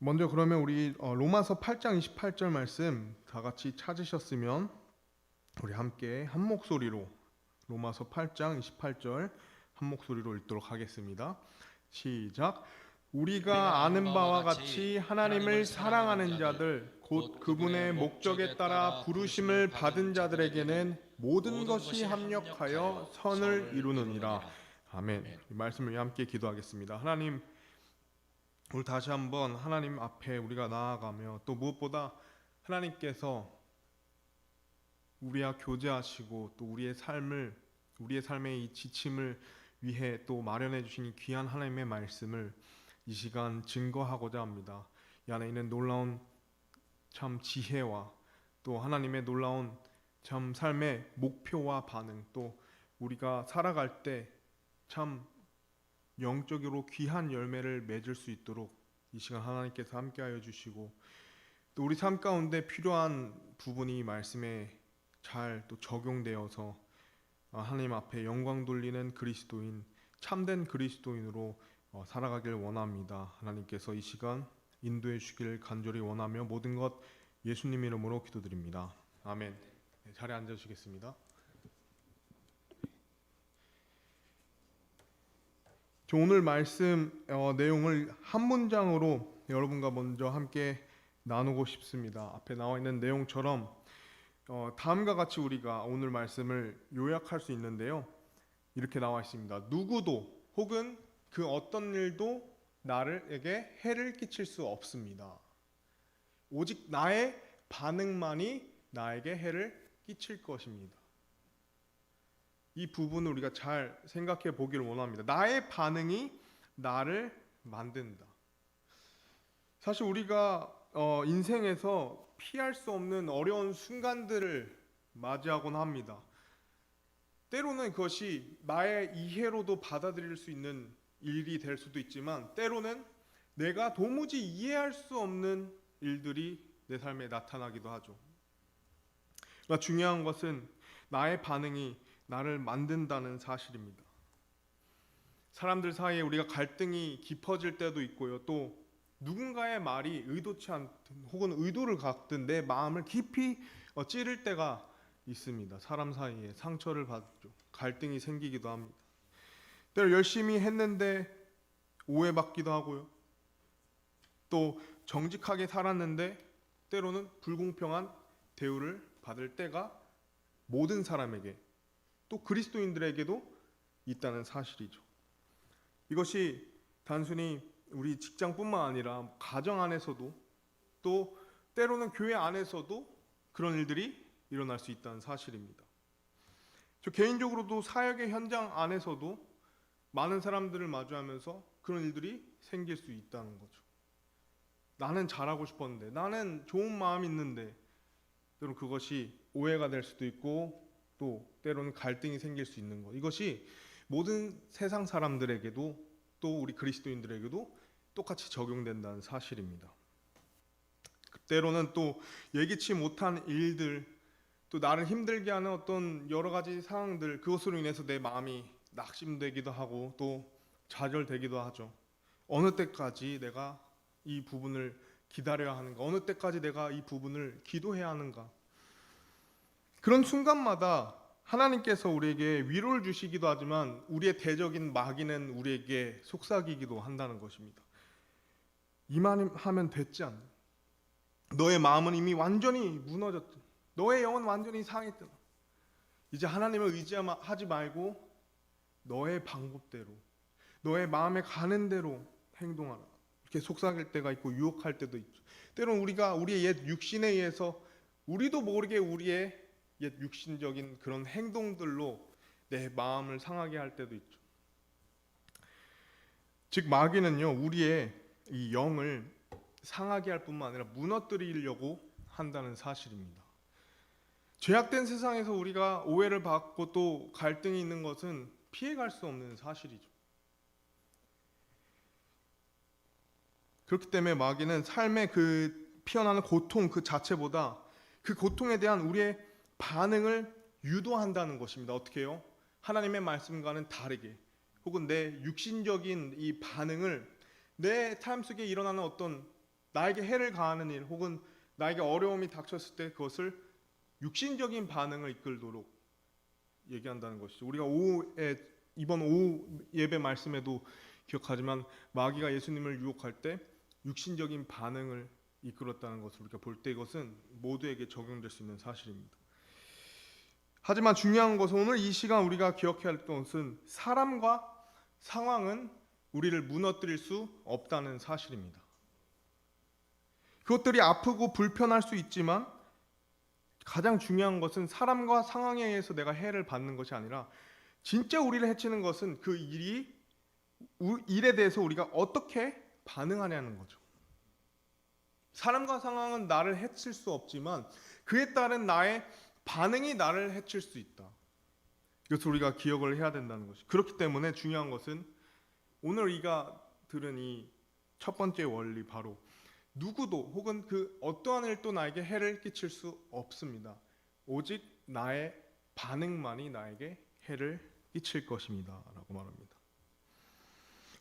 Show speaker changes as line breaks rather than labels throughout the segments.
먼저 그러면 우리 로마서 8장 28절 말씀 다 같이 찾으셨으면 우리 함께 한 목소리로 로마서 8장 28절 한 목소리로 읽도록 하겠습니다. 시작. 우리가 아는 바와 같이 하나님을 사랑하는 자들 곧 그분의 목적에 따라 부르심을 받은 자들에게는 모든 것이 합력하여 선을 이루느니라. 아멘. 이 말씀을 위해 함께 기도하겠습니다. 하나님, 오늘 다시 한번 하나님 앞에 우리가 나아가며 또 무엇보다 하나님께서 우리와 교제하시고 또 우리의 삶의 이 지침을 위해 또 마련해 주신 이 귀한 하나님의 말씀을 이 시간 증거하고자 합니다. 이 안에 있는 놀라운 참 지혜와 또 하나님의 놀라운 참 삶의 목표와 반응, 또 우리가 살아갈 때 참 영적으로 귀한 열매를 맺을 수 있도록 이 시간 하나님께서 함께하여 주시고, 또 우리 삶 가운데 필요한 부분이 말씀에 잘 또 적용되어서 하나님 앞에 영광 돌리는 그리스도인, 참된 그리스도인으로 살아가길 원합니다. 하나님께서 이 시간 인도해 주시기를 간절히 원하며 모든 것 예수님 이름으로 기도드립니다. 아멘. 네, 자리에 앉으시겠습니다. 저 오늘 말씀 내용을 한 문장으로 여러분과 먼저 함께 나누고 싶습니다. 앞에 나와 있는 내용처럼 다음과 같이 우리가 오늘 말씀을 요약할 수 있는데요. 이렇게 나와 있습니다. 누구도 혹은 그 어떤 일도 나에게 해를 끼칠 수 없습니다. 오직 나의 반응만이 나에게 해를 끼칠 것입니다. 이 부분을 우리가 잘 생각해 보기를 원합니다. 나의 반응이 나를 만든다. 사실 우리가 인생에서 피할 수 없는 어려운 순간들을 맞이하곤 합니다. 때로는 그것이 나의 이해로도 받아들일 수 있는 일이 될 수도 있지만, 때로는 내가 도무지 이해할 수 없는 일들이 내 삶에 나타나기도 하죠. 그러나 중요한 것은 나의 반응이 나를 만든다는 사실입니다. 사람들 사이에 우리가 갈등이 깊어질 때도 있고요. 또 누군가의 말이 의도치 않든 혹은 의도를 갖든 내 마음을 깊이 찌를 때가 있습니다. 사람 사이에 상처를 받죠. 갈등이 생기기도 합니다. 때로 열심히 했는데 오해받기도 하고요. 또 정직하게 살았는데 때로는 불공평한 대우를 받을 때가 모든 사람에게, 또 그리스도인들에게도 있다는 사실이죠. 이것이 단순히 우리 직장뿐만 아니라 가정 안에서도, 또 때로는 교회 안에서도 그런 일들이 일어날 수 있다는 사실입니다. 저 개인적으로도 사역의 현장 안에서도 많은 사람들을 마주하면서 그런 일들이 생길 수 있다는 거죠. 나는 잘하고 싶었는데, 나는 좋은 마음이 있는데, 때로는 그것이 오해가 될 수도 있고 또 때로는 갈등이 생길 수 있는 것, 이것이 모든 세상 사람들에게도 또 우리 그리스도인들에게도 똑같이 적용된다는 사실입니다. 때로는 또 예기치 못한 일들, 또 나를 힘들게 하는 어떤 여러 가지 상황들, 그것으로 인해서 내 마음이 낙심되기도 하고 또 좌절되기도 하죠. 어느 때까지 내가 이 부분을 기다려야 하는가, 어느 때까지 내가 이 부분을 기도해야 하는가. 그런 순간마다 하나님께서 우리에게 위로를 주시기도 하지만 우리의 대적인 마귀는 우리에게 속삭이기도 한다는 것입니다. 이만 하면 됐지 않나? 너의 마음은 이미 완전히 무너졌다. 너의 영은 완전히 상했다. 이제 하나님을 의지하지 말고 너의 방법대로, 너의 마음에 가는 대로 행동하라. 이렇게 속삭일 때가 있고 유혹할 때도 있죠. 때로는 우리가 우리의 옛 육신에 의해서 우리도 모르게 우리의 옛 육신적인 그런 행동들로 내 마음을 상하게 할 때도 있죠. 즉 마귀는요, 우리의 이 영을 상하게 할 뿐만 아니라 무너뜨리려고 한다는 사실입니다. 죄악된 세상에서 우리가 오해를 받고 또 갈등이 있는 것은 피해갈 수 없는 사실이죠. 그렇기 때문에 마귀는 삶의 그 피어나는 고통 그 자체보다 그 고통에 대한 우리의 반응을 유도한다는 것입니다. 어떻게 해요? 하나님의 말씀과는 다르게, 혹은 내 육신적인 이 반응을 내 삶 속에 일어나는 어떤 나에게 해를 가하는 일 혹은 나에게 어려움이 닥쳤을 때 그것을 육신적인 반응을 이끌도록 얘기한다는 것이죠. 우리가 이번 오후 예배 말씀에도 기억하지만 마귀가 예수님을 유혹할 때 육신적인 반응을 이끌었다는 것을 우리가 볼 때 이것은 모두에게 적용될 수 있는 사실입니다. 하지만 중요한 것은 오늘 이 시간 우리가 기억해야 할 것은 사람과 상황은 우리를 무너뜨릴 수 없다는 사실입니다. 그것들이 아프고 불편할 수 있지만 가장 중요한 것은 사람과 상황에 의해서 내가 해를 받는 것이 아니라 진짜 우리를 해치는 것은 그 일에 대해서 우리가 어떻게 반응하냐는 거죠. 사람과 상황은 나를 해칠 수 없지만 그에 따른 나의 반응이 나를 해칠 수 있다. 이것을 우리가 기억을 해야 된다는 것이. 그렇기 때문에 중요한 것은 오늘 우리가 들은 이 첫 번째 원리, 바로 누구도 혹은 그 어떠한 일도 나에게 해를 끼칠 수 없습니다. 오직 나의 반응만이 나에게 해를 끼칠 것입니다 라고 말합니다.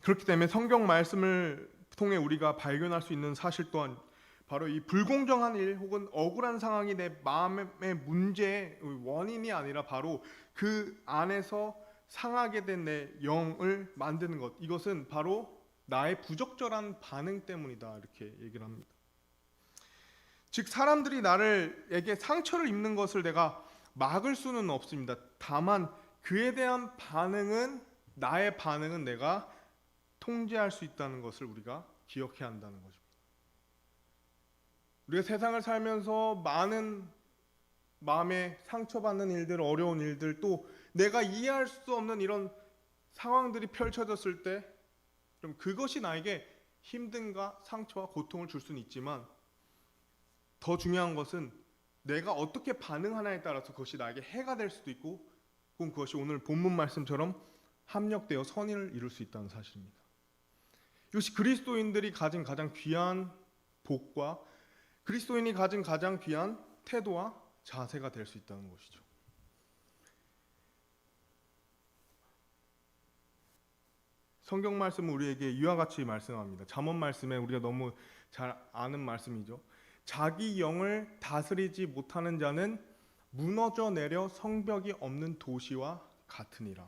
그렇기 때문에 성경 말씀을 통해 우리가 발견할 수 있는 사실 또한 바로 이 불공정한 일 혹은 억울한 상황이 내 마음의 문제의 원인이 아니라 바로 그 안에서 상하게 된 내 영을 만드는 것, 이것은 바로 나의 부적절한 반응 때문이다 이렇게 얘기를 합니다. 즉 사람들이 나에게 상처를 입는 것을 내가 막을 수는 없습니다. 다만 그에 대한 반응은, 나의 반응은 내가 통제할 수 있다는 것을 우리가 기억해야 한다는 것입니다. 우리가 세상을 살면서 많은 마음에 상처받는 일들, 어려운 일들, 또 내가 이해할 수 없는 이런 상황들이 펼쳐졌을 때 그럼 그것이 나에게 힘듦과 상처와 고통을 줄 수는 있지만 더 중요한 것은 내가 어떻게 반응하냐에 따라서 그것이 나에게 해가 될 수도 있고 혹은 그것이 오늘 본문 말씀처럼 합력되어 선의를 이룰 수 있다는 사실입니다. 이것이 그리스도인들이 가진 가장 귀한 복과 그리스도인이 가진 가장 귀한 태도와 자세가 될 수 있다는 것이죠. 성경 말씀은 우리에게 이와 같이 말씀합니다. 잠언 말씀에 우리가 너무 잘 아는 말씀이죠. 자기 영을 다스리지 못하는 자는 무너져 내려 성벽이 없는 도시와 같으니라.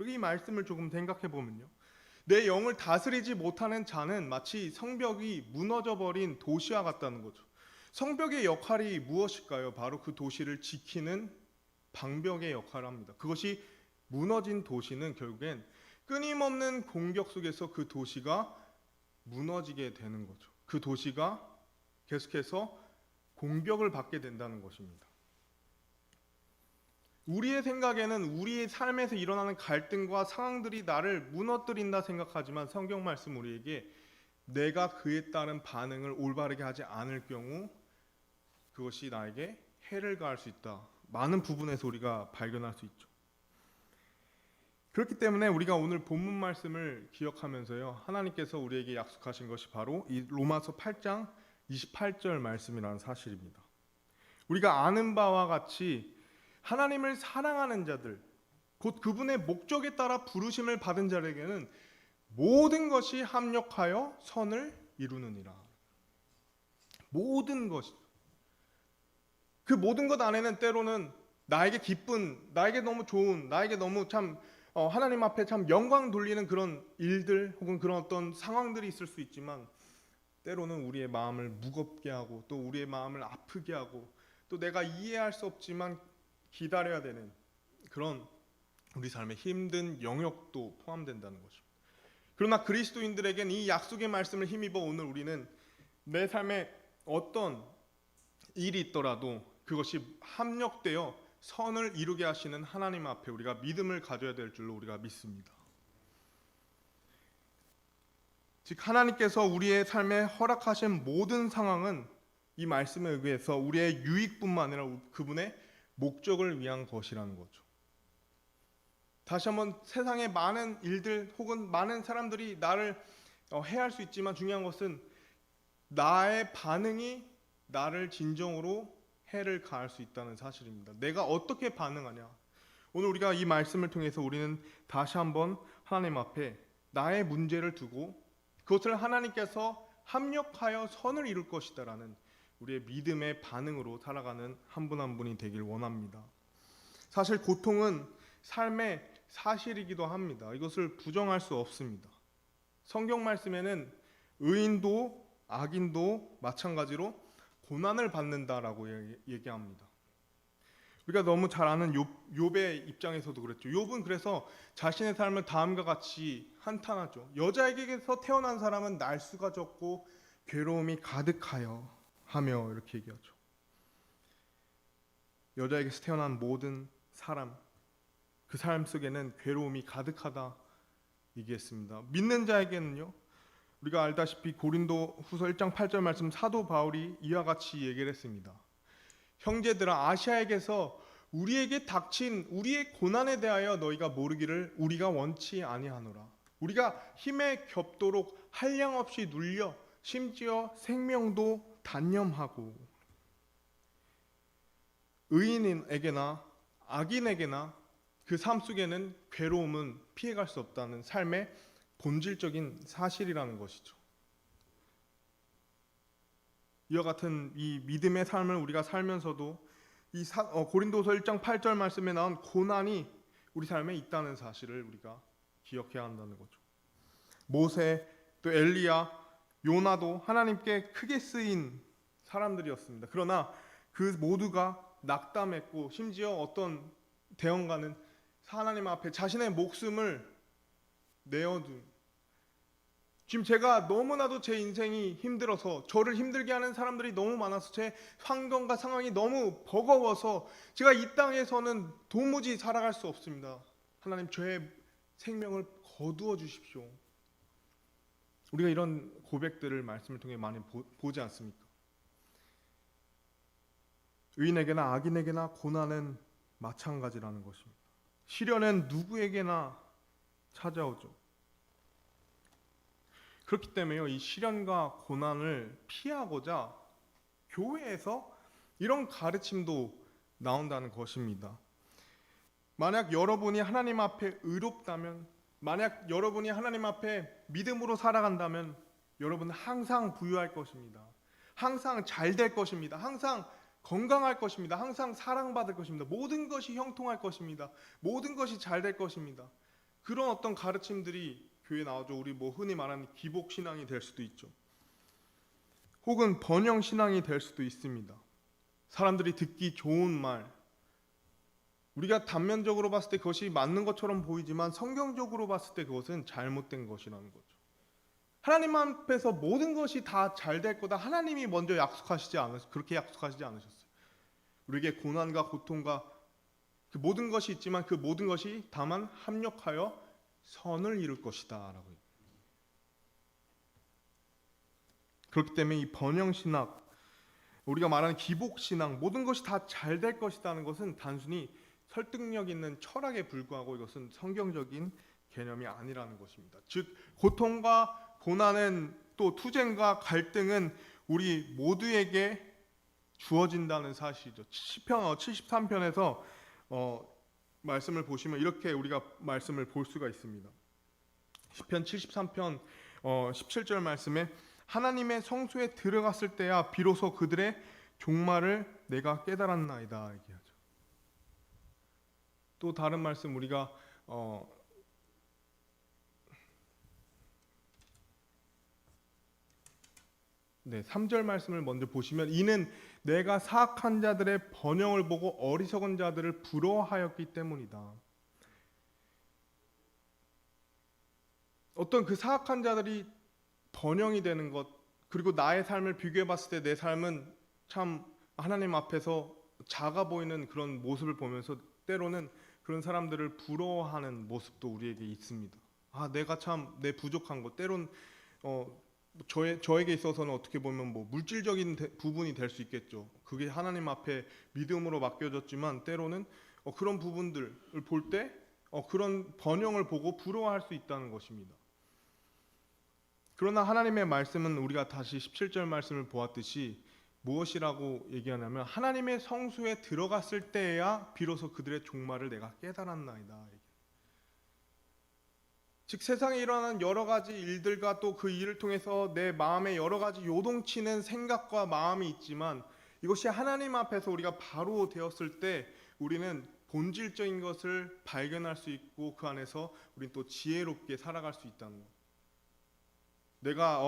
이 말씀을 조금 생각해 보면요, 내 영을 다스리지 못하는 자는 마치 성벽이 무너져 버린 도시와 같다는 거죠. 성벽의 역할이 무엇일까요? 바로 그 도시를 지키는 방벽의 역할을 합니다. 그것이 무너진 도시는 결국엔 끊임없는 공격 속에서 그 도시가 무너지게 되는 거죠. 그 도시가 계속해서 공격을 받게 된다는 것입니다. 우리의 생각에는 우리의 삶에서 일어나는 갈등과 상황들이 나를 무너뜨린다 생각하지만 성경 말씀 우리에게 내가 그에 따른 반응을 올바르게 하지 않을 경우 그것이 나에게 해를 가할 수 있다. 많은 부분에서 우리가 발견할 수 있죠. 그렇기 때문에 우리가 오늘 본문 말씀을 기억하면서요, 하나님께서 우리에게 약속하신 것이 바로 이 로마서 8장 28절 말씀이라는 사실입니다. 우리가 아는 바와 같이 하나님을 사랑하는 자들, 곧 그분의 목적에 따라 부르심을 받은 자에게는 모든 것이 합력하여 선을 이루느니라. 모든 것, 그 모든 것 안에는 때로는 나에게 기쁜, 나에게 너무 좋은, 나에게 너무 참 하나님 앞에 참 영광 돌리는 그런 일들 혹은 그런 어떤 상황들이 있을 수 있지만 때로는 우리의 마음을 무겁게 하고 또 우리의 마음을 아프게 하고 또 내가 이해할 수 없지만 기다려야 되는 그런 우리 삶의 힘든 영역도 포함된다는 거죠. 그러나 그리스도인들에겐 이 약속의 말씀을 힘입어 오늘 우리는 내 삶에 어떤 일이 있더라도 그것이 합력되어 선을 이루게 하시는 하나님 앞에 우리가 믿음을 가져야 될 줄로 우리가 믿습니다. 즉 하나님께서 우리의 삶에 허락하신 모든 상황은 이 말씀에 의해서 우리의 유익뿐만 아니라 그분의 목적을 위한 것이라는 거죠. 다시 한번 세상의 많은 일들 혹은 많은 사람들이 나를 해할 수 있지만 중요한 것은 나의 반응이 나를 진정으로 해를 가할 수 있다는 사실입니다. 내가 어떻게 반응하냐. 오늘 우리가 이 말씀을 통해서 우리는 다시 한번 하나님 앞에 나의 문제를 두고 그것을 하나님께서 합력하여 선을 이룰 것이다라는 우리의 믿음의 반응으로 살아가는 한 분 한 분이 되길 원합니다. 사실 고통은 삶의 사실이기도 합니다. 이것을 부정할 수 없습니다. 성경 말씀에는 의인도 악인도 마찬가지로 고난을 받는다라고 얘기합니다. 우리가 너무 잘 아는 욥의 입장에서도 그랬죠. 욥은 그래서 자신의 삶을 다음과 같이 한탄하죠. 여자에게서 태어난 사람은 날수가 적고 괴로움이 가득하여 하며 이렇게 얘기하죠. 여자에게서 태어난 모든 사람, 그 삶 속에는 괴로움이 가득하다 얘기했습니다. 믿는 자에게는요, 우리가 알다시피 고린도 후서 1장 8절 말씀 사도 바울이 이와 같이 얘기를 했습니다. 형제들아, 아시아에게서 우리에게 닥친 우리의 고난에 대하여 너희가 모르기를 우리가 원치 아니하노라. 우리가 힘에 겹도록 한량없이 눌려 심지어 생명도 단념하고, 의인에게나 악인에게나 그 삶 속에는 괴로움은 피해갈 수 없다는 삶의 본질적인 사실이라는 것이죠. 이와 같은 이 믿음의 삶을 우리가 살면서도 이 고린도서 1장 8절 말씀에 나온 고난이 우리 삶에 있다는 사실을 우리가 기억해야 한다는 거죠. 모세, 또 엘리야, 요나도 하나님께 크게 쓰인 사람들이었습니다. 그러나 그 모두가 낙담했고, 심지어 어떤 대언가는 하나님 앞에 자신의 목숨을 내어둔, 지금 제가 너무나도 제 인생이 힘들어서, 저를 힘들게 하는 사람들이 너무 많아서, 제 환경과 상황이 너무 버거워서 제가 이 땅에서는 도무지 살아갈 수 없습니다. 하나님, 저의 생명을 거두어 주십시오. 우리가 이런 고백들을 말씀을 통해 많이 보지 않습니까? 의인에게나 악인에게나 고난은 마찬가지라는 것입니다. 시련은 누구에게나 찾아오죠. 그렇기 때문에요, 이 시련과 고난을 피하고자 교회에서 이런 가르침도 나온다는 것입니다. 만약 여러분이 하나님 앞에 의롭다면, 만약 여러분이 하나님 앞에 믿음으로 살아간다면 여러분은 항상 부유할 것입니다. 항상 잘 될 것입니다. 항상 건강할 것입니다. 항상 사랑받을 것입니다. 모든 것이 형통할 것입니다. 모든 것이 잘 될 것입니다. 그런 어떤 가르침들이 교회에 나오죠. 우리 흔히 말하는 기복신앙이 될 수도 있죠. 혹은 번영신앙이 될 수도 있습니다. 사람들이 듣기 좋은 말, 우리가 단면적으로 봤을 때 그것이 맞는 것처럼 보이지만 성경적으로 봤을 때 그것은 잘못된 것이라는 거죠. 하나님 앞에서 모든 것이 다 잘 될 거다, 하나님이 먼저 그렇게 약속하시지 않으셨어요. 우리에게 고난과 고통과 그 모든 것이 있지만 그 모든 것이 다만 합력하여 선을 이룰 것이다 라고. 그렇기 때문에 이 번영신앙, 우리가 말하는 기복신앙, 모든 것이 다 잘 될 것이라는 것은 단순히 설득력 있는 철학에 불과하고 이것은 성경적인 개념이 아니라는 것입니다. 즉 고통과 고난은, 또 투쟁과 갈등은 우리 모두에게 주어진다는 사실이죠. 시편 73편에서 말씀을 보시면 이렇게 우리가 말씀을 볼 수가 있습니다. 시편 73편 17절 말씀에 하나님의 성소에 들어갔을 때야 비로소 그들의 종말을 내가 깨달았나이다 얘기하죠. 또 다른 말씀 우리가 3절 말씀을 먼저 보시면 이는 내가 사악한 자들의 번영을 보고 어리석은 자들을 부러워하였기 때문이다. 어떤 그 사악한 자들이 번영이 되는 것, 그리고 나의 삶을 비교해 봤을 때 내 삶은 참 하나님 앞에서 작아 보이는 그런 모습을 보면서 때로는 그런 사람들을 부러워하는 모습도 우리에게 있습니다. 내가 참 내 부족한 것, 때론 저에게 있어서는 어떻게 보면 물질적인 부분이 될 수 있겠죠. 그게 하나님 앞에 믿음으로 맡겨졌지만 때로는 그런 부분들을 볼 때 그런 번영을 보고 부러워할 수 있다는 것입니다. 그러나 하나님의 말씀은 우리가 다시 17절 말씀을 보았듯이 무엇이라고 얘기하냐면 하나님의 성소에 들어갔을 때야 비로소 그들의 종말을 내가 깨달았나이다. 즉 세상에 일어나는 여러 가지 일들과 또 그 일을 통해서 내 마음에 여러 가지 요동치는 생각과 마음이 있지만 이것이 하나님 앞에서 우리가 바로 되었을 때 우리는 본질적인 것을 발견할 수 있고 그 안에서 우리는 또 지혜롭게 살아갈 수 있다는 것. 내가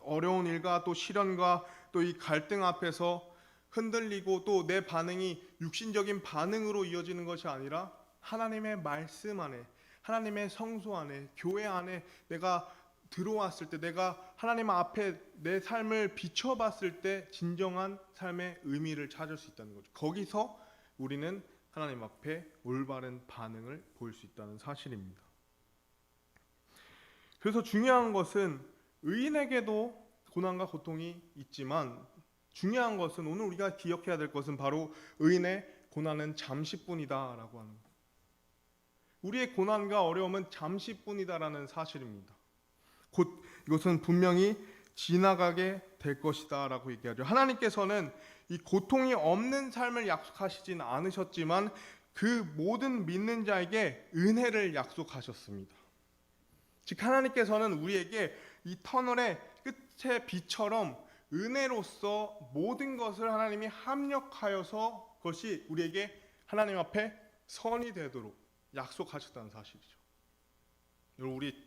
어려운 일과 또 시련과 또 이 갈등 앞에서 흔들리고 또 내 반응이 육신적인 반응으로 이어지는 것이 아니라 하나님의 말씀 안에, 하나님의 성소 안에, 교회 안에 내가 들어왔을 때, 내가 하나님 앞에 내 삶을 비춰봤을 때 진정한 삶의 의미를 찾을 수 있다는 거죠. 거기서 우리는 하나님 앞에 올바른 반응을 보일 수 있다는 사실입니다. 그래서 중요한 것은 의인에게도 고난과 고통이 있지만 중요한 것은 오늘 우리가 기억해야 될 것은 바로 의인의 고난은 잠시뿐이다라고 하는 것. 우리의 고난과 어려움은 잠시뿐이다라는 사실입니다. 곧 이것은 분명히 지나가게 될 것이다라고 얘기하죠. 하나님께서는 이 고통이 없는 삶을 약속하시진 않으셨지만 그 모든 믿는 자에게 은혜를 약속하셨습니다. 즉 하나님께서는 우리에게 이 터널의 끝의 빛처럼 은혜로서 모든 것을 하나님이 합력하여서 그것이 우리에게 하나님 앞에 선이 되도록 약속하셨다는 사실이죠. 우리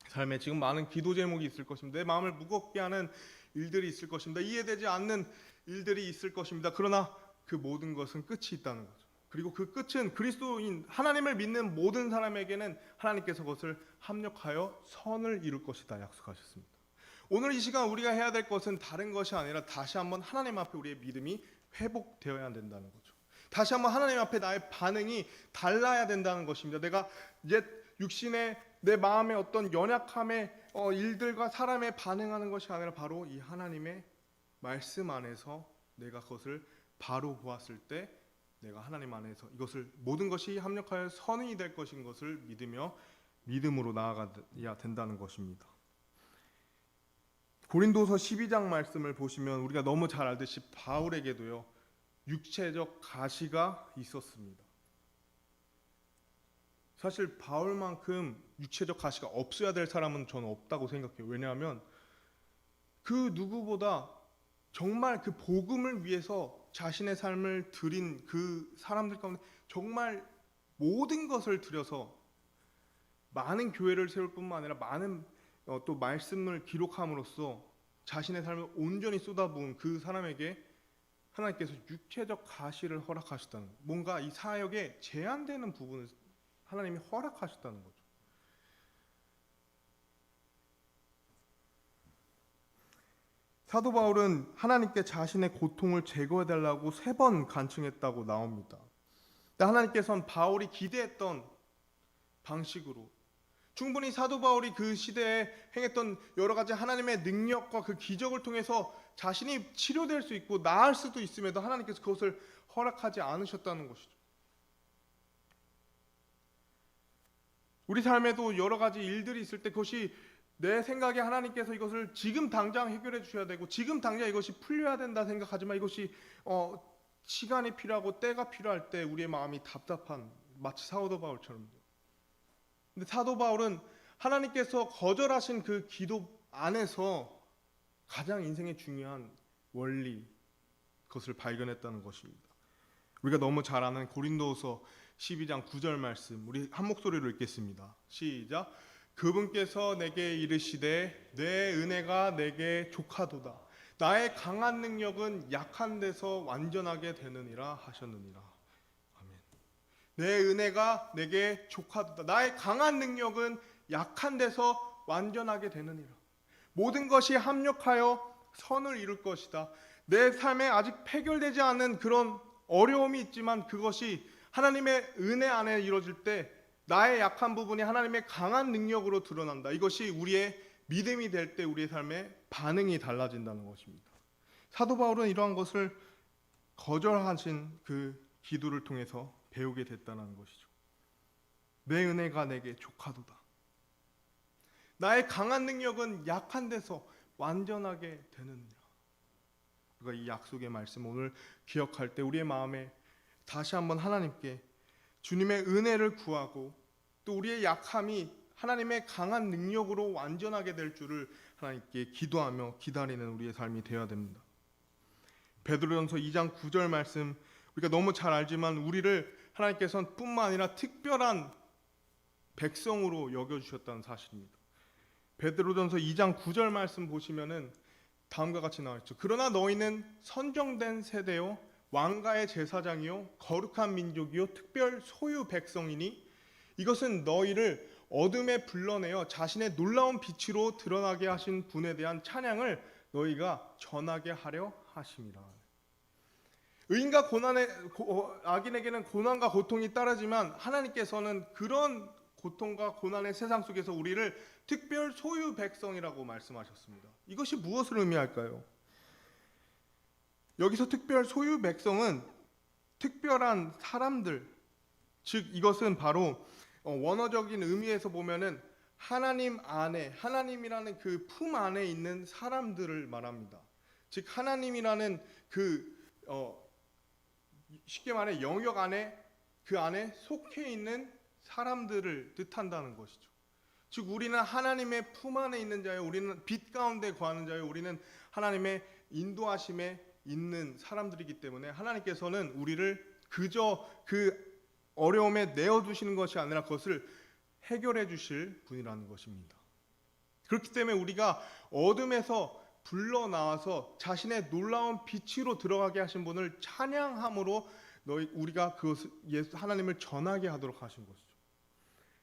삶에 지금 많은 기도 제목이 있을 것입니다. 내 마음을 무겁게 하는 일들이 있을 것입니다. 이해되지 않는 일들이 있을 것입니다. 그러나 그 모든 것은 끝이 있다는 거죠. 그리고 그 끝은 그리스도인 하나님을 믿는 모든 사람에게는 하나님께서 그것을 합력하여 선을 이룰 것이다 약속하셨습니다. 오늘 이 시간 우리가 해야 될 것은 다른 것이 아니라 다시 한번 하나님 앞에 우리의 믿음이 회복되어야 된다는 거죠. 다시 한번 하나님 앞에 나의 반응이 달라야 된다는 것입니다. 내가 옛 육신의 내 마음의 어떤 연약함의 일들과 사람에 반응하는 것이 아니라 바로 이 하나님의 말씀 안에서 내가 그것을 바로 보았을 때 내가 하나님 안에서 이것을 모든 것이 합력하여 선이 될 것인 것을 믿으며 믿음으로 나아가야 된다는 것입니다. 고린도서 12장 말씀을 보시면 우리가 너무 잘 알듯이 바울에게도요 육체적 가시가 있었습니다. 사실 바울만큼 육체적 가시가 없어야 될 사람은 저는 없다고 생각해요. 왜냐하면 그 누구보다 정말 그 복음을 위해서 자신의 삶을 드린 그 사람들 가운데 정말 모든 것을 들여서 많은 교회를 세울 뿐만 아니라 많은 또 말씀을 기록함으로써 자신의 삶을 온전히 쏟아부은 그 사람에게 하나님께서 육체적 가시를 허락하셨다는 거예요. 뭔가 이 사역에 제한되는 부분을 하나님이 허락하셨다는 거죠. 사도 바울은 하나님께 자신의 고통을 제거해달라고 3번 간청했다고 나옵니다. 하나님께서는 바울이 기대했던 방식으로 충분히 사도 바울이 그 시대에 행했던 여러 가지 하나님의 능력과 그 기적을 통해서 자신이 치료될 수 있고 나을 수도 있음에도 하나님께서 그것을 허락하지 않으셨다는 것이죠. 우리 삶에도 여러 가지 일들이 있을 때 그것이 내 생각에 하나님께서 이것을 지금 당장 해결해 주셔야 되고 지금 당장 이것이 풀려야 된다 생각하지만 이것이 시간이 필요하고 때가 필요할 때 우리의 마음이 답답한 마치 사도 바울처럼. 근데 사도 바울은 하나님께서 거절하신 그 기도 안에서 가장 인생의 중요한 원리 그것을 발견했다는 것입니다. 우리가 너무 잘 아는 고린도서 12장 9절 말씀 우리 한 목소리로 읽겠습니다. 시작. 그분께서 내게 이르시되 내 은혜가 내게 족하도다. 나의 강한 능력은 약한 데서 완전하게 되느니라 하셨느니라. 아멘. 내 은혜가 내게 족하도다. 나의 강한 능력은 약한 데서 완전하게 되느니라. 모든 것이 합력하여 선을 이룰 것이다. 내 삶에 아직 해결되지 않은 그런 어려움이 있지만 그것이 하나님의 은혜 안에 이루어질 때 나의 약한 부분이 하나님의 강한 능력으로 드러난다. 이것이 우리의 믿음이 될 때 우리의 삶의 반응이 달라진다는 것입니다. 사도 바울은 이러한 것을 거절하신 그 기도를 통해서 배우게 됐다는 것이죠. 내 은혜가 내게 족하도다. 나의 강한 능력은 약한 데서 완전하게 되느니라. 우리가 이 약속의 말씀 오늘 기억할 때 우리의 마음에 다시 한번 하나님께 주님의 은혜를 구하고 또 우리의 약함이 하나님의 강한 능력으로 완전하게 될 줄을 하나님께 기도하며 기다리는 우리의 삶이 되어야 됩니다. 베드로전서 2장 9절 말씀, 우리가 너무 잘 알지만 우리를 하나님께서는 뿐만 아니라 특별한 백성으로 여겨주셨다는 사실입니다. 베드로전서 2장 9절 말씀 보시면은 다음과 같이 나와 있죠. 그러나 너희는 선정된 세대요 왕가의 제사장이요 거룩한 민족이요 특별 소유 백성이니 이것은 너희를 어둠에 불러내어 자신의 놀라운 빛으로 드러나게 하신 분에 대한 찬양을 너희가 전하게 하려 하심이라. 의인과 악인에게는 고난과 고통이 따르지만 하나님께서는 그런 고통과 고난의 세상 속에서 우리를 특별 소유 백성이라고 말씀하셨습니다. 이것이 무엇을 의미할까요? 여기서 특별 소유 백성은 특별한 사람들, 즉 이것은 바로 원어적인 의미에서 보면은 하나님 안에, 하나님이라는 그 품 안에 있는 사람들을 말합니다. 즉 하나님이라는 쉽게 말해 영역 안에, 그 안에 속해 있는 사람들을 뜻한다는 것이죠. 즉 우리는 하나님의 품 안에 있는 자요, 우리는 빛 가운데 거하는 자요, 우리는 하나님의 인도하심에 있는 사람들이기 때문에 하나님께서는 우리를 그저 그 어려움에 내어두시는 것이 아니라 그것을 해결해 주실 분이라는 것입니다. 그렇기 때문에 우리가 어둠에서 불러 나와서 자신의 놀라운 빛으로 들어가게 하신 분을 찬양함으로 우리가 그것을 하나님을 전하게 하도록 하신 것이죠.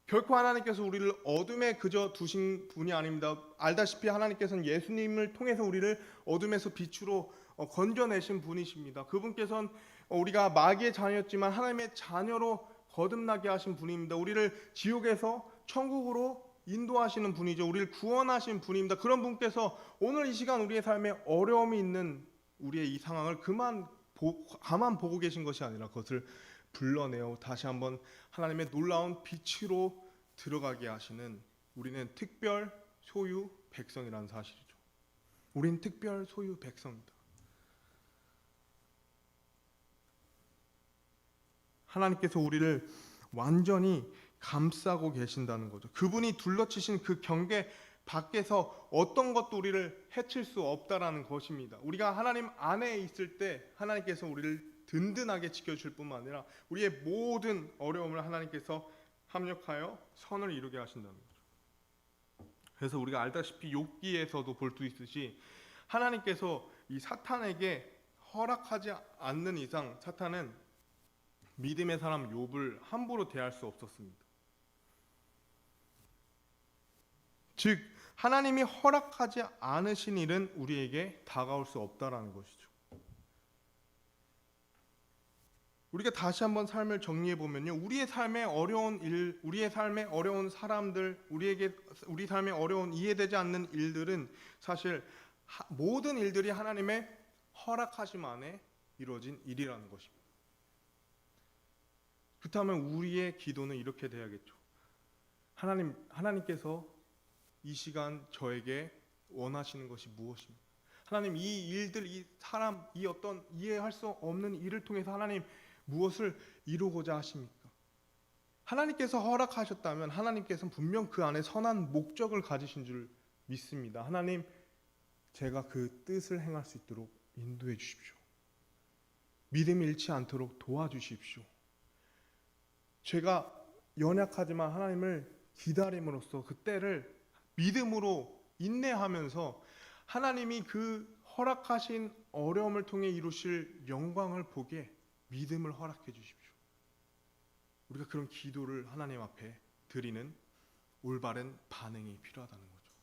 결코 하나님께서 우리를 어둠에 그저 두신 분이 아닙니다. 알다시피 하나님께서는 예수님을 통해서 우리를 어둠에서 빛으로 건져내신 분이십니다. 그분께서는 우리가 마귀의 자녀였지만 하나님의 자녀로 거듭나게 하신 분입니다. 우리를 지옥에서 천국으로 인도하시는 분이죠. 우리를 구원하신 분입니다. 그런 분께서 오늘 이 시간 우리의 삶에 어려움이 있는 우리의 이 상황을 가만 보고 계신 것이 아니라 그것을 불러내어 다시 한번 하나님의 놀라운 빛으로 들어가게 하시는, 우리는 특별 소유 백성이라는 사실이죠. 우리는 특별 소유 백성이다. 하나님께서 우리를 완전히 감싸고 계신다는 거죠. 그분이 둘러치신 그 경계 밖에서 어떤 것도 우리를 해칠 수 없다라는 것입니다. 우리가 하나님 안에 있을 때 하나님께서 우리를 든든하게 지켜주실 뿐만 아니라 우리의 모든 어려움을 하나님께서 합력하여 선을 이루게 하신다는 거죠. 그래서 우리가 알다시피 욥기에서도 볼 수 있듯이 하나님께서 이 사탄에게 허락하지 않는 이상 사탄은 믿음의 사람 욥을 함부로 대할 수 없었습니다. 즉 하나님이 허락하지 않으신 일은 우리에게 다가올 수 없다라는 것이죠. 우리가 다시 한번 삶을 정리해 보면요, 우리의 삶에 어려운 일, 우리의 삶에 어려운 사람들, 우리 삶에 어려운 이해되지 않는 일들은 사실 모든 일들이 하나님의 허락하심 안에 이루어진 일이라는 것입니다. 그렇다면 우리의 기도는 이렇게 돼야겠죠. 하나님께서 이 시간 저에게 원하시는 것이 무엇입니까? 하나님, 이 일들, 이 사람, 이 어떤 이해할 수 없는 일을 통해서 하나님 무엇을 이루고자 하십니까? 하나님께서 허락하셨다면 하나님께서는 분명 그 안에 선한 목적을 가지신 줄 믿습니다. 하나님, 제가 그 뜻을 행할 수 있도록 인도해 주십시오. 믿음이 잃지 않도록 도와주십시오. 제가 연약하지만 하나님을 기다림으로써 그 때를 믿음으로 인내하면서 하나님이 그 허락하신 어려움을 통해 이루실 영광을 보게 믿음을 허락해 주십시오. 우리가 그런 기도를 하나님 앞에 드리는 올바른 반응이 필요하다는 거죠.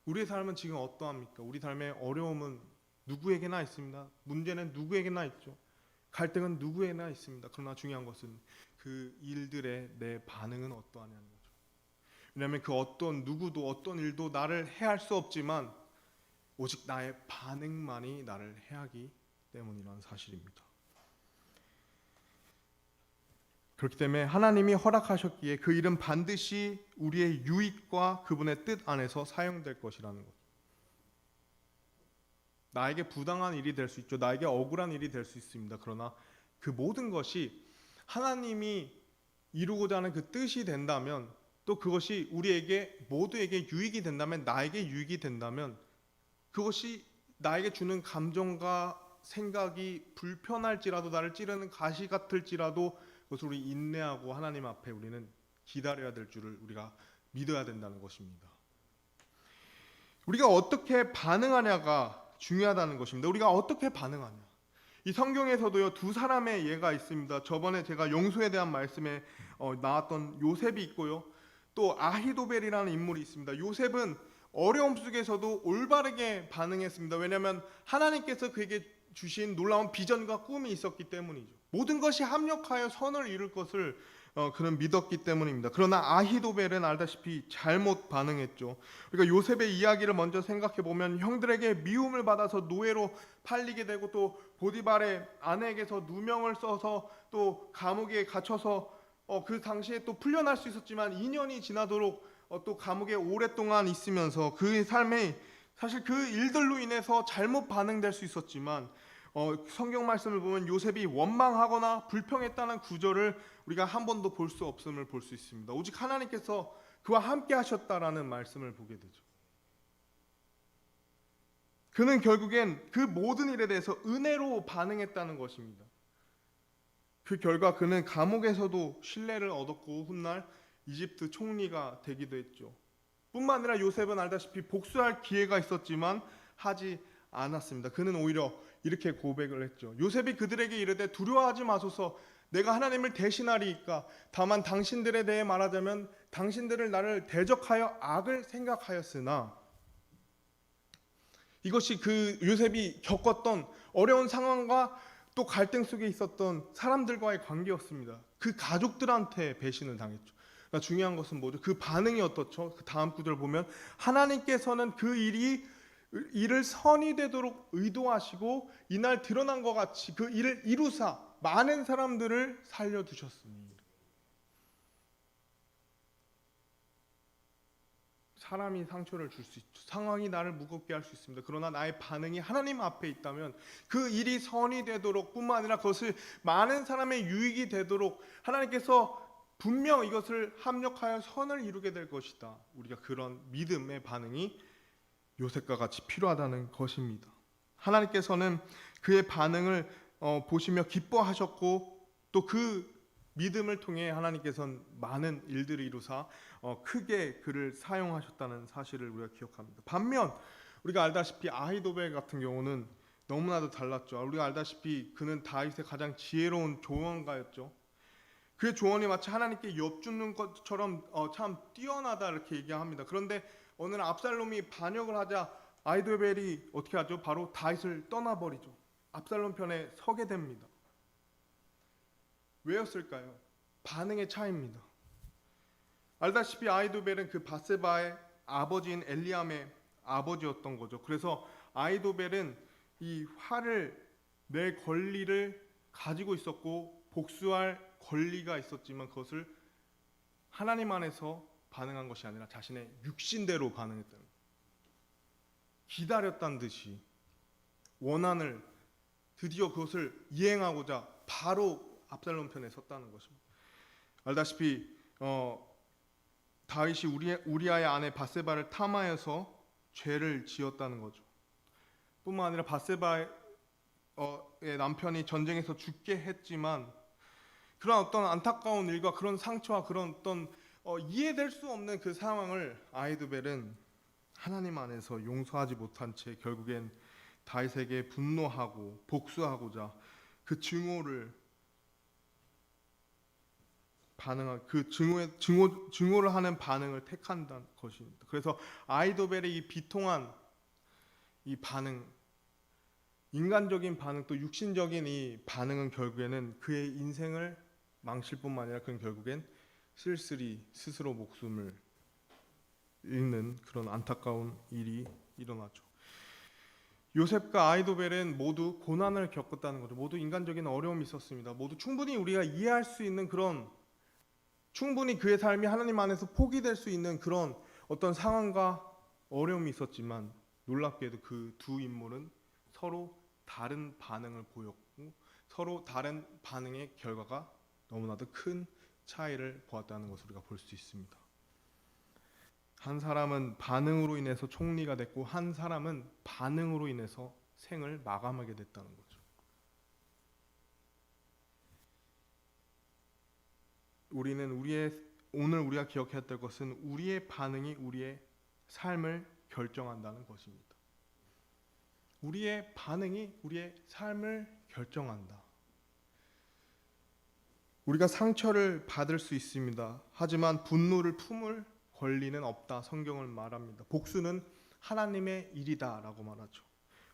우리의 삶은 지금 어떠합니까? 우리 삶의 어려움은 누구에게나 있습니다. 문제는 누구에게나 있죠. 갈등은 누구에게나 있습니다. 그러나 중요한 것은 그 일들의 내 반응은 어떠하냐는 거죠. 왜냐하면 그 어떤 누구도 어떤 일도 나를 해할 수 없지만 오직 나의 반응만이 나를 해하기 때문이라는 사실입니다. 그렇기 때문에 하나님이 허락하셨기에 그 일은 반드시 우리의 유익과 그분의 뜻 안에서 사용될 것이라는 것. 나에게 부당한 일이 될 수 있죠. 나에게 억울한 일이 될 수 있습니다. 그러나 그 모든 것이 하나님이 이루고자 하는 그 뜻이 된다면 또 그것이 우리에게 모두에게 유익이 된다면, 나에게 유익이 된다면, 그것이 나에게 주는 감정과 생각이 불편할지라도, 나를 찌르는 가시 같을지라도 그것을 우리 인내하고 하나님 앞에 우리는 기다려야 될 줄을 우리가 믿어야 된다는 것입니다. 우리가 어떻게 반응하냐가 중요하다는 것입니다. 우리가 어떻게 반응하냐. 이 성경에서도요, 두 사람의 예가 있습니다. 저번에 제가 용서에 대한 말씀에 나왔던 요셉이 있고요, 또 아히도벨이라는 인물이 있습니다. 요셉은 어려움 속에서도 올바르게 반응했습니다. 왜냐하면 하나님께서 그에게 주신 놀라운 비전과 꿈이 있었기 때문이죠. 모든 것이 합력하여 선을 이룰 것을 그는 믿었기 때문입니다. 그러나 아히도벨은 알다시피 잘못 반응했죠. 그러니까 요셉의 이야기를 먼저 생각해 보면, 형들에게 미움을 받아서 노예로 팔리게 되고, 또 보디발의 아내에게서 누명을 써서 또 감옥에 갇혀서 그 당시에 또 풀려날 수 있었지만 2년이 지나도록 또 감옥에 오랫동안 있으면서 그 삶에 사실 그 일들로 인해서 잘못 반응될 수 있었지만, 성경 말씀을 보면 요셉이 원망하거나 불평했다는 구절을 우리가 한 번도 볼 수 없음을 볼 수 있습니다. 오직 하나님께서 그와 함께 하셨다라는 말씀을 보게 되죠. 그는 결국엔 그 모든 일에 대해서 은혜로 반응했다는 것입니다. 그 결과 그는 감옥에서도 신뢰를 얻었고 훗날 이집트 총리가 되기도 했죠. 뿐만 아니라 요셉은 알다시피 복수할 기회가 있었지만 하지 않았습니다. 그는 오히려 이렇게 고백을 했죠. 요셉이 그들에게 이르되 두려워하지 마소서, 내가 하나님을 대신하리이까. 다만 당신들에 대해 말하자면 당신들을 나를 대적하여 악을 생각하였으나, 이것이 그 요셉이 겪었던 어려운 상황과 또 갈등 속에 있었던 사람들과의 관계였습니다. 그 가족들한테 배신을 당했죠. 그러니까 중요한 것은 뭐죠? 그 반응이 어떻죠? 그 다음 구절을 보면 하나님께서는 그 일을 선이 되도록 의도하시고 이날 드러난 것 같이 그 일을 이루사 많은 사람들을 살려두셨으니. 사람이 상처를 줄 수 있죠. 상황이 나를 무겁게 할 수 있습니다. 그러나 나의 반응이 하나님 앞에 있다면 그 일이 선이 되도록 뿐만 아니라 그것을 많은 사람의 유익이 되도록 하나님께서 분명 이것을 합력하여 선을 이루게 될 것이다. 우리가 그런 믿음의 반응이 요셉과 같이 필요하다는 것입니다. 하나님께서는 그의 반응을 보시며 기뻐하셨고, 또 그 믿음을 통해 하나님께서는 많은 일들을 이루사 크게 그를 사용하셨다는 사실을 우리가 기억합니다. 반면 우리가 알다시피 아히도벨 같은 경우는 너무나도 달랐죠. 우리가 알다시피 그는 다윗의 가장 지혜로운 조언가였죠. 그의 조언이 마치 하나님께 엿주는 것처럼 참 뛰어나다 이렇게 얘기합니다. 그런데 어느 날 압살롬이 반역을 하자 아히도벨이 어떻게 하죠? 바로 다윗을 떠나버리죠. 압살롬 편에 서게 됩니다. 왜였을까요? 반응의 차이입니다. 알다시피 아히도벨은 그 밧세바의 아버지인 엘리암의 아버지였던 거죠. 그래서 아히도벨은 이 화를 낼 권리를 가지고 있었고 복수할 권리가 있었지만, 그것을 하나님 안에서 반응한 것이 아니라 자신의 육신대로 반응했다는 거예요. 기다렸다는 듯이 원한을 드디어 그것을 이행하고자 바로 압살롬 편에 섰다는 것입니다. 알다시피 다윗이 우리아의 아내 밧세바를 탐하여서 죄를 지었다는 거죠. 뿐만 아니라 밧세바의 남편이 전쟁에서 죽게 했지만, 그런 어떤 안타까운 일과 그런 상처와 그런 어떤 이해될 수 없는 그 상황을 아히도벨은 하나님 안에서 용서하지 못한 채 결국엔 다윗에게 분노하고 복수하고자 그 증오를 증오를 하는 반응을 택한다는 것입니다. 그래서 아히도벨의 이 비통한 이 반응, 인간적인 반응, 또 육신적인 이 반응은 결국에는 그의 인생을 망칠 뿐만 아니라 그는 결국엔 쓸쓸히 스스로 목숨을 잃는 그런 안타까운 일이 일어나죠. 요셉과 아히도벨은 모두 고난을 겪었다는 거죠. 모두 인간적인 어려움이 있었습니다. 모두 충분히 우리가 이해할 수 있는 그런, 충분히 그의 삶이 하나님 안에서 포기될 수 있는 그런 어떤 상황과 어려움이 있었지만, 놀랍게도 그 두 인물은 서로 다른 반응을 보였고 서로 다른 반응의 결과가 너무나도 큰 차이를 보았다는 것을 우리가 볼 수 있습니다. 한 사람은 반응으로 인해서 총리가 됐고 한 사람은 반응으로 인해서 생을 마감하게 됐다는 거죠. 오늘 우리가 기억해야 될 것은 우리의 반응이 우리의 삶을 결정한다는 것입니다. 우리의 반응이 우리의 삶을 결정한다. 우리가 상처를 받을 수 있습니다. 하지만 분노를 품을 권리는 없다. 성경을 말합니다. 복수는 하나님의 일이다라고 말하죠.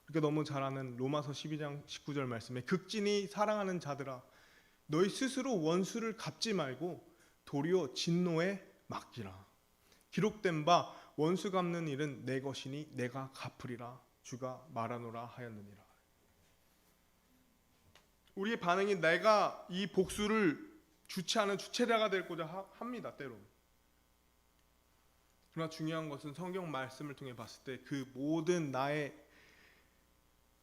우리가 너무 잘 아는 로마서 12장 19절 말씀에 극진히 사랑하는 자들아 너희 스스로 원수를 갚지 말고 도리어 진노에 맡기라. 기록된 바 원수 갚는 일은 내 것이니 내가 갚으리라 주가 말하노라 하였느니라. 우리의 반응이 내가 이 복수를 주체하는 주체자가 되고자 합니다. 때로. 그러나 중요한 것은 성경 말씀을 통해 봤을 때 그 모든 나의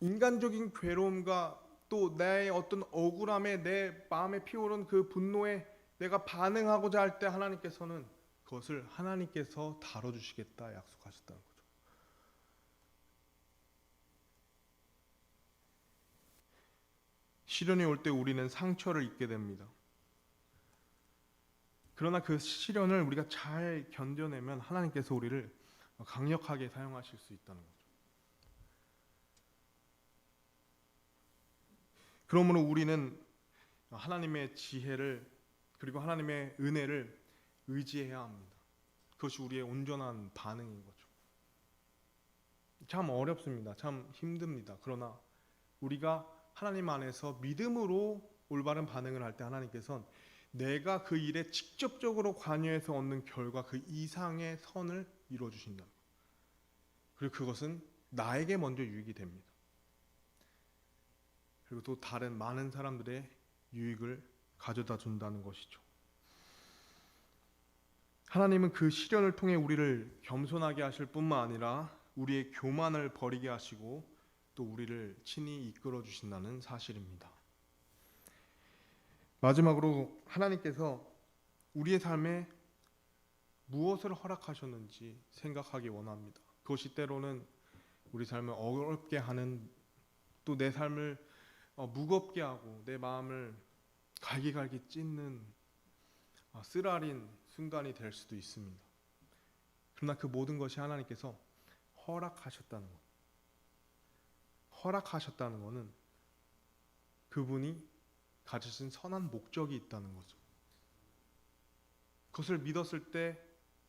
인간적인 괴로움과 또 나의 어떤 억울함에 내 마음에 피어오른 그 분노에 내가 반응하고자 할 때 하나님께서는 그것을 하나님께서 다뤄주시겠다 약속하셨다는 거죠. 시련이 올 때 우리는 상처를 입게 됩니다. 그러나 그 시련을 우리가 잘 견뎌내면 하나님께서 우리를 강력하게 사용하실 수 있다는 거죠. 그러므로 우리는 하나님의 지혜를 그리고 하나님의 은혜를 의지해야 합니다. 그것이 우리의 온전한 반응인 거죠. 참 어렵습니다. 참 힘듭니다. 그러나 우리가 하나님 안에서 믿음으로 올바른 반응을 할 때 하나님께서는 내가 그 일에 직접적으로 관여해서 얻는 결과 그 이상의 선을 이루어 주신다. 그리고 그것은 나에게 먼저 유익이 됩니다. 그리고 또 다른 많은 사람들의 유익을 가져다 준다는 것이죠. 하나님은 그 시련을 통해 우리를 겸손하게 하실 뿐만 아니라 우리의 교만을 버리게 하시고 또 우리를 친히 이끌어 주신다는 사실입니다. 마지막으로 하나님께서 우리의 삶에 무엇을 허락하셨는지 생각하기 원합니다. 그것이 때로는 우리 삶을 어렵게 하는 또 내 삶을 무겁게 하고 내 마음을 갈기갈기 찢는 쓰라린 순간이 될 수도 있습니다. 그러나 그 모든 것이 하나님께서 허락하셨다는 것. 허락하셨다는 것은 그분이 가지신 선한 목적이 있다는 거죠. 그것을 믿었을 때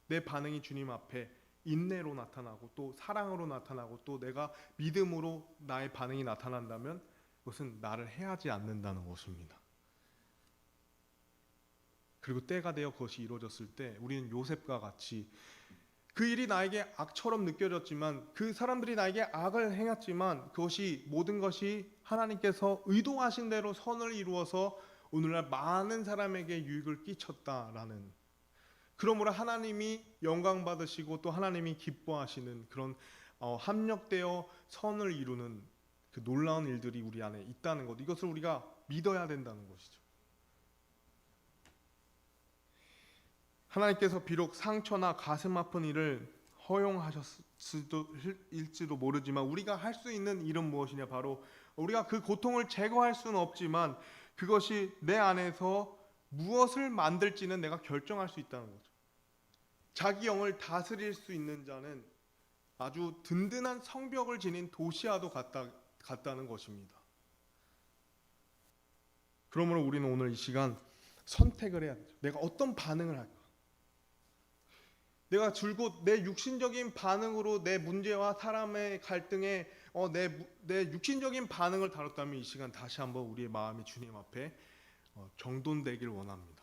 내 반응이 주님 앞에 인내로 나타나고 또 사랑으로 나타나고 또 내가 믿음으로 나의 반응이 나타난다면 그것은 나를 해하지 않는다는 것입니다. 그리고 때가 되어 그것이 이루어졌을 때 우리는 요셉과 같이 그 일이 나에게 악처럼 느껴졌지만 그 사람들이 나에게 악을 행했지만 그것이 모든 것이 하나님께서 의도하신 대로 선을 이루어서 오늘날 많은 사람에게 유익을 끼쳤다라는, 그러므로 하나님이 영광 받으시고 또 하나님이 기뻐하시는 그런 합력되어 선을 이루는 그 놀라운 일들이 우리 안에 있다는 것, 이것을 우리가 믿어야 된다는 것이죠. 하나님께서 비록 상처나 가슴 아픈 일을 허용하셨을지도 모르지만 우리가 할 수 있는 일은 무엇이냐, 바로 우리가 그 고통을 제거할 수는 없지만 그것이 내 안에서 무엇을 만들지는 내가 결정할 수 있다는 거죠. 자기 영을 다스릴 수 있는 자는 아주 든든한 성벽을 지닌 도시와도 같다는 것입니다. 그러므로 우리는 오늘 이 시간 선택을 해야 되죠. 내가 어떤 반응을 할까? 내가 줄곧 내 육신적인 반응으로 내 문제와 사람의 갈등에 내 육신적인 반응을 다뤘다면 이 시간 다시 한번 우리의 마음이 주님 앞에 정돈되길 원합니다.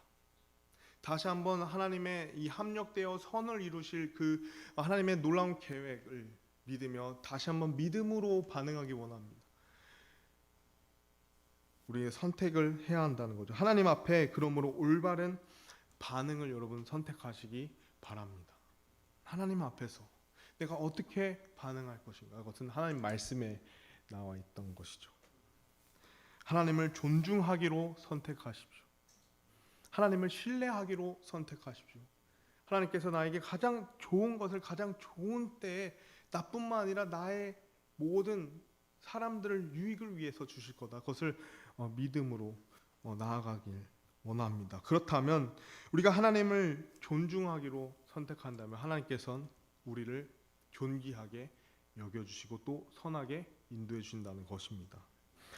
다시 한번 하나님의 이 합력되어 선을 이루실 그 하나님의 놀라운 계획을 믿으며 다시 한번 믿음으로 반응하기 원합니다. 우리의 선택을 해야 한다는 거죠. 하나님 앞에 그러므로 올바른 반응을 여러분 선택하시기 바랍니다. 하나님 앞에서 내가 어떻게 반응할 것인가, 그것은 하나님 말씀에 나와 있던 것이죠. 하나님을 존중하기로 선택하십시오. 하나님을 신뢰하기로 선택하십시오. 하나님께서 나에게 가장 좋은 것을 가장 좋은 때에 나뿐만 아니라 나의 모든 사람들을 유익을 위해서 주실 거다. 그것을 믿음으로 나아가길 원합니다. 그렇다면 우리가 하나님을 존중하기로 선택한다면 하나님께서는 우리를 존귀하게 여겨주시고 또 선하게 인도해 주신다는 것입니다.